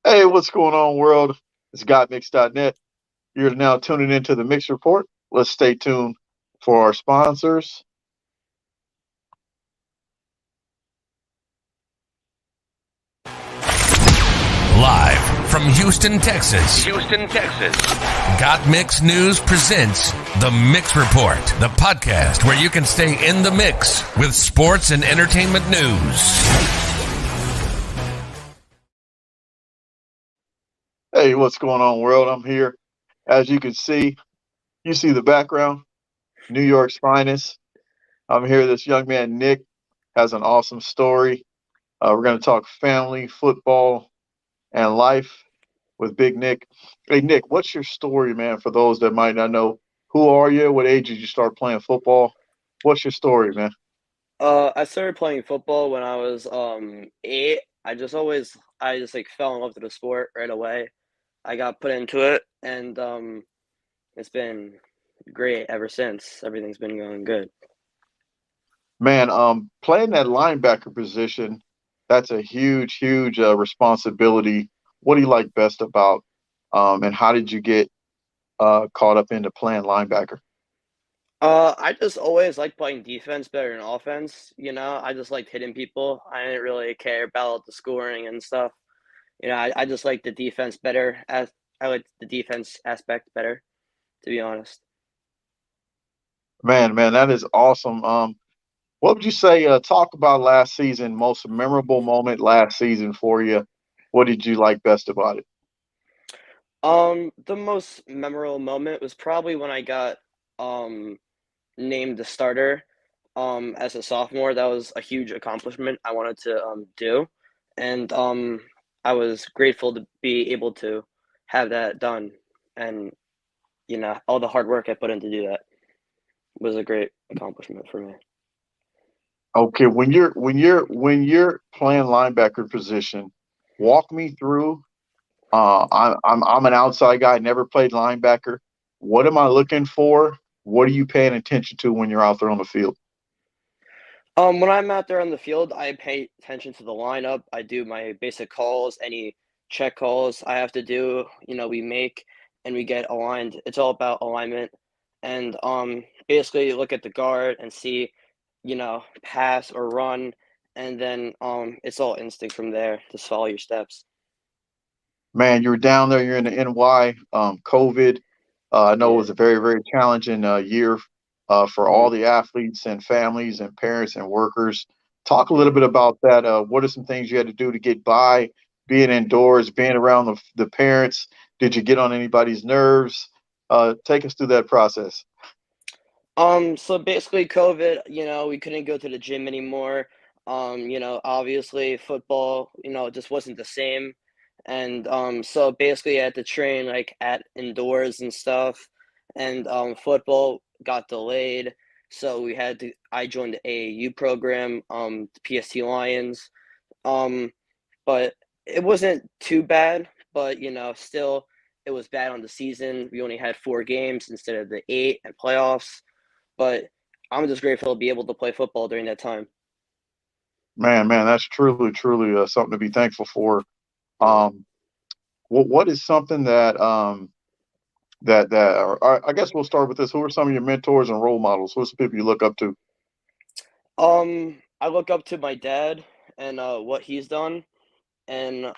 Hey, what's going on, world? It's Gotmix.net. You're now tuning into the Mix Report. Let's stay tuned for our sponsors. Live from Houston, Texas. Gotmix News presents The Mix Report, the podcast where you can stay in the mix with sports and entertainment news. Hey, what's going on, world? I'm here. As you can see, you see the background, New York's finest. I'm here. This young man, Nick, has an awesome story. We're going to talk family, football, and life with Big Nick. Hey, Nick, what's your story, man, for those that might not know? Who are you? What age did you start playing football? What's your story, man? I started playing football when I was 8. I just like fell in love with the sport right away. I got put into it and it's been great ever since. Everything's been going good. Man, playing that linebacker position, that's a huge, huge responsibility. What do you like best about, and how did you get caught up into playing linebacker? I just always liked playing defense better than offense, I just liked hitting people. I didn't really care about the scoring and stuff. I just like the defense better as I like the defense aspect better, to be honest. Man, that is awesome. What would you say? Talk about last season, most memorable moment last season for you. What did you like best about it? The most memorable moment was probably when I got um named the starter as a sophomore. That was a huge accomplishment I wanted to do, and I was grateful to be able to have that done, and all the hard work I put in to do that was a great accomplishment for me. Okay, when you're playing linebacker position, walk me through. I'm an outside guy, never played linebacker. What am I looking for? What are you paying attention to when you're out there on the field? When I'm out there on the field, I pay attention to the lineup. I do my basic calls, any check calls I have to do, we make and we get aligned. It's all about alignment. And basically look at the guard and see, pass or run, and then it's all instinct from there. Just follow your steps. Man, you're down there, you're in the NY, COVID. I know it Yeah. was a very, very challenging year for all Mhm. the athletes and families and parents and workers. Talk a little bit about that. What are some things you had to do to get by, being indoors, being around the parents? Did you get on anybody's nerves? Take us through that process. So basically COVID, we couldn't go to the gym anymore. Obviously football, it just wasn't the same. And so basically I had to train like at indoors and stuff. And football got delayed. So I joined the AAU program, the PST Lions. Um, but it wasn't too bad, but still it was bad on the season. We only had 4 games instead of the 8 and playoffs, but I'm just grateful to be able to play football during that time. Man, that's truly, truly something to be thankful for. Yeah. Um, what is something that or I guess we'll start with this. Who are some of your mentors and role models? Who's the people you look up to? I look up to my dad and what he's done, and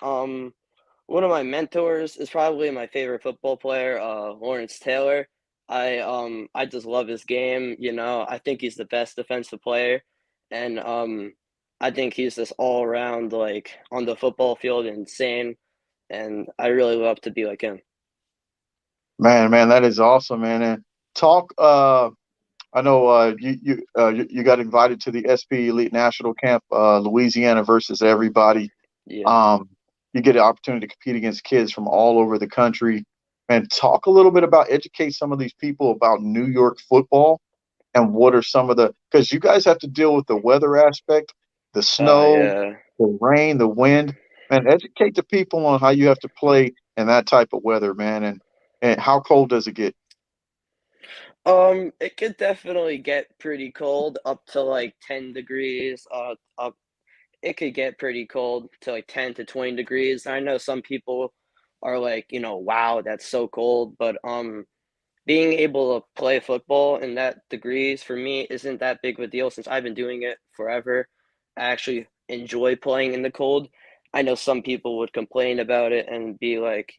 one of my mentors is probably my favorite football player, Lawrence Taylor. I just love his game. I think he's the best defensive player, and I think he's just all around like on the football field insane, and I really love to be like him. Man, that is awesome, man. And talk. I know you got invited to the SP Elite National Camp, Louisiana versus everybody. Yeah. Um, you get an opportunity to compete against kids from all over the country. And talk a little bit about educate some of these people about New York football and what are some of the because you guys have to deal with the weather aspect, the snow, Yeah. the rain, the wind, and educate the people on how you have to play in that type of weather, man. And how cold does it get? It could definitely get pretty cold, up to like 10 degrees. Up. it could get pretty cold to like 10 to 20 degrees. I know some people are like, wow, that's so cold, but being able to play football in that degrees for me isn't that big of a deal since I've been doing it forever. I actually enjoy playing in the cold. I know some people would complain about it and be like,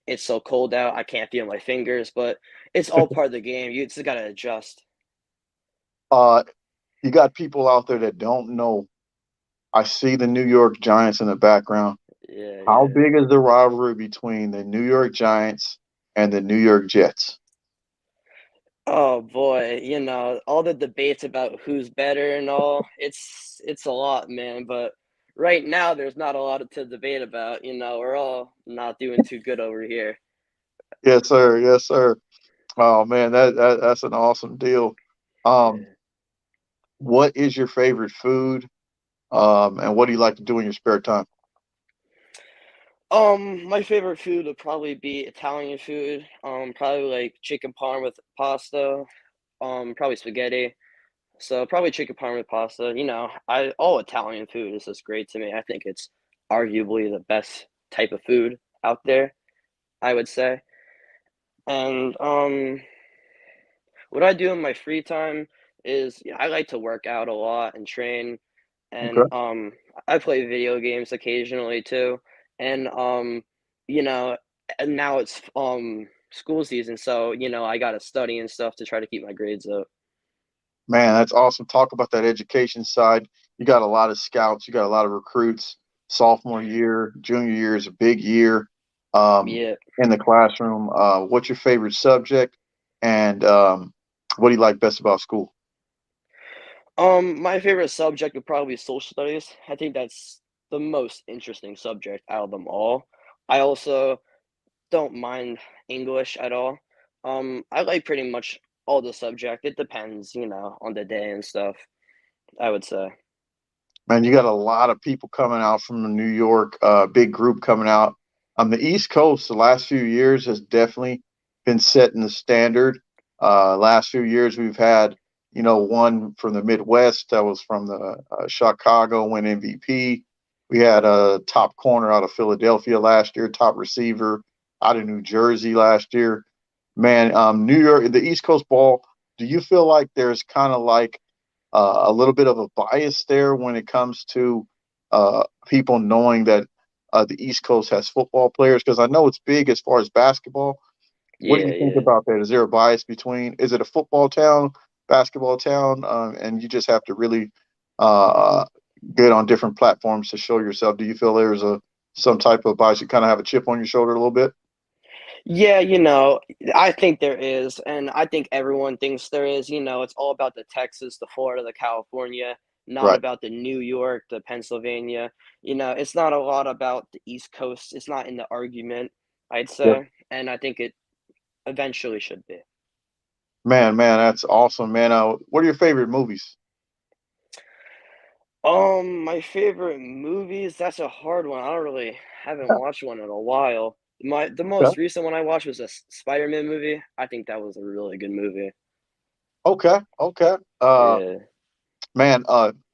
it's so cold out, I can't feel my fingers, but it's all part of the game. You just got to adjust. Uh, you got people out there that don't know. I see the New York Giants in the background. Yeah, How yeah. big is the rivalry between the New York Giants and the New York Jets? Oh boy, all the debates about who's better and all, it's a lot, man, but right now there's not a lot to debate about, we're all not doing too good over here. Yes, sir. Yes, sir. Oh man, that's an awesome deal. Um, Yeah. what is your favorite food? And what do you like to do in your spare time? My favorite food would probably be Italian food. Probably like chicken parm with pasta. Probably spaghetti. So probably chicken parm with pasta. I all Italian food is just great to me. I think it's arguably the best type of food out there, I would say. And what I do in my free time is I like to work out a lot and train, and Okay. I play video games occasionally too. And you know, and now it's school season, so I gotta study and stuff to try to keep my grades up. Man, that's awesome. Talk about that education side. You got a lot of scouts, you got a lot of recruits. Sophomore year, junior year is a big year Yeah. in the classroom. What's your favorite subject? And what do you like best about school? My favorite subject would probably be social studies. I think that's the most interesting subject out of them all. I also don't mind English at all. I like pretty much all the subject. It depends, on the day and stuff, I would say. Man, you got a lot of people coming out from the New York, big group coming out. On the East Coast, the last few years has definitely been setting the standard. Last few years, we've had, one from the Midwest that was from the Chicago, win MVP. We had a top corner out of Philadelphia last year, top receiver out of New Jersey last year. Man, New York, the East Coast ball. Do you feel like there's kind of like a little bit of a bias there when it comes to people knowing that the East Coast has football players? Because I know it's big as far as basketball. What do Yeah, you think yeah. about that? Is there a bias between? Is it a football town, basketball town, and you just have to really uh, get on different platforms to show yourself? Do you feel there's a some type of bias? You kind of have a chip on your shoulder a little bit, Yeah, I think there is, and I think everyone thinks there is. It's all about the Texas, the Florida, the California, not right? about the New York, the Pennsylvania. It's not a lot about the East Coast. It's not in the argument, I'd Yeah. say, and I think it eventually should be. Man, that's awesome, man. What are your favorite movies? My favorite movies, that's a hard one. I don't really haven't watched one in a while. The Okay, most recent one I watched was a Spider-Man movie. I think that was a really good movie. okay, okay. Yeah. Man,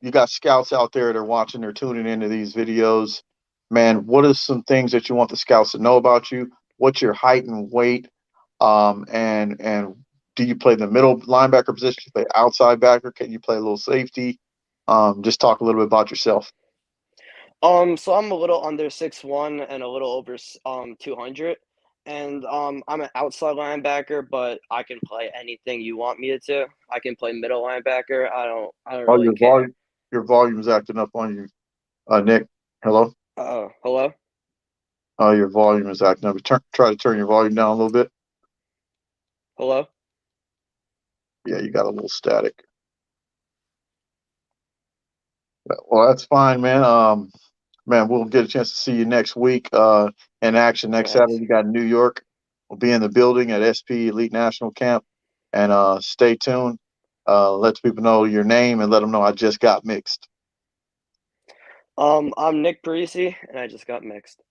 you got scouts out there that are watching, they're tuning into these videos. Man, what are some things that you want the scouts to know about you? What's your height and weight? And do you play the middle linebacker position? You play outside backer? Can you play a little safety? Just talk a little bit about yourself. So I'm a little under 6'1" and a little over 200. And I'm an outside linebacker, but I can play anything you want me to. I can play middle linebacker. I don't Oh, really care. your volume's acting up on you, Nick. Hello. Hello? Oh, your volume is acting up. Try to turn your volume down a little bit. Hello? Yeah, you got a little static. Well, that's fine, man. Man, we'll get a chance to see you next week in action next Saturday. Thanks. We got New York. We'll be in the building at SP Elite National Camp. And stay tuned. Let people know your name and let them know I just got mixed. I'm Nick Parisi, and I just got mixed.